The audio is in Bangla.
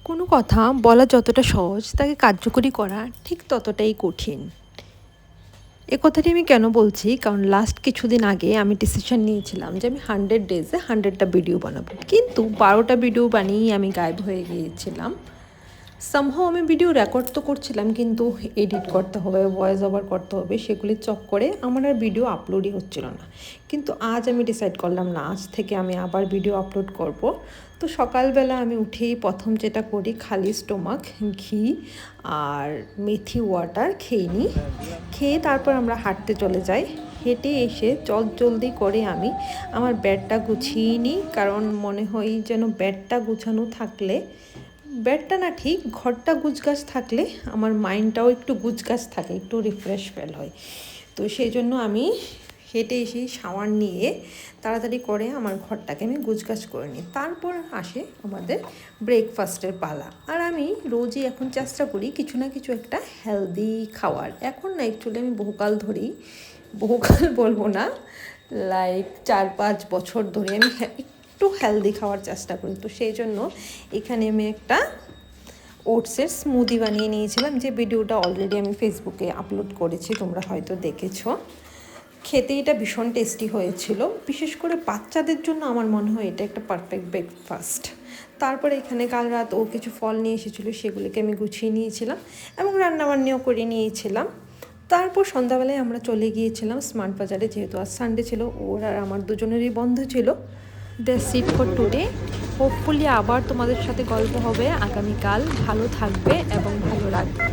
কোনো কথা বলা যতটা সহজ তাকে কার্যকরী করা ঠিক ততটাই কঠিন। এ কথাটি আমি কেন বলছি, কারণ লাস্ট কিছুদিন আগে আমি ডিসিশন নিয়েছিলাম যে আমি 100 ডেজে 100টা ভিডিও বানাবো, কিন্তু 12টা ভিডিও বানিয়েই আমি গায়েব হয়ে গিয়েছিলাম। সামহাও আমি ভিডিও রেকর্ড তো করছিলাম, কিন্তু এডিট করতে হবে, ভয়েস ওভার করতে হবে, সেগুলি চক্করে আমার আর ভিডিও আপলোডই হচ্ছিল না। কিন্তু আজ আমি ডিসাইড করলাম না, আজ থেকে আমি আবার ভিডিও আপলোড করব। তো সকালবেলা আমি উঠেই প্রথম যেটা করি, খালি স্টোমাক ঘি আর মেথি ওয়াটার খেয়ে নিই। খেয়ে তারপর আমরা হাঁটতে চলে যাই। হেঁটে এসে জলদি করে আমি আমার ব্যাগটা গুছিয়ে নিই, কারণ মনে হয় যেন ব্যাগটা গুছানো থাকলে, ব্যাডটা না ঠিক, ঘরটা গুছগাছ থাকলে আমার মাইন্ডটাও একটু গুছগাছ থাকে, একটু রিফ্রেশ ফিল হয়। তো সেই জন্য আমি হেঁটে এসে শাওয়ার নিয়ে তাড়াতাড়ি করে আমার ঘরটাকে আমি গুছগাছ করে নিই। তারপর আসে আমাদের ব্রেকফাস্টের পালা। আর আমি রোজই এখন চেষ্টা করি কিছু না কিছু একটা হেলদি খাওয়ার। এখন না, অ্যাকচুয়ালি আমি বহুকাল বলবো না, লাইক 4-5 বছর ধরে আমি একটু হেলদি খাওয়ার চেষ্টা করি। তো সেই জন্য এখানে আমি একটা ওটসের স্মুদি বানিয়ে নিয়েছিলাম, যে ভিডিওটা অলরেডি আমি ফেসবুকে আপলোড করেছি, তোমরা হয়তো দেখেছো। খেতে এটা ভীষণ টেস্টি হয়েছিল, বিশেষ করে বাচ্চাদের জন্য আমার মনে হয় এটা একটা পারফেক্ট ব্রেকফাস্ট। তারপরে এখানে কাল রাত ও কিছু ফল নিয়ে এসেছিলো, সেগুলিকে আমি গুছিয়ে নিয়েছিলাম এবং রান্নাবান্নাও করে নিয়েছিলাম। তারপর সন্ধ্যাবেলায় আমরা চলে গিয়েছিলাম স্মার্ট বাজারে, যেহেতু আজ সানডে ছিল, ওর আর আমার দুজনেরই বন্ধ ছিল। That's it for today. Hopefully আবার তোমাদের সাথে গল্প হবে আগামীকাল। ভালো থাকবে এবং ভালো রাখবে।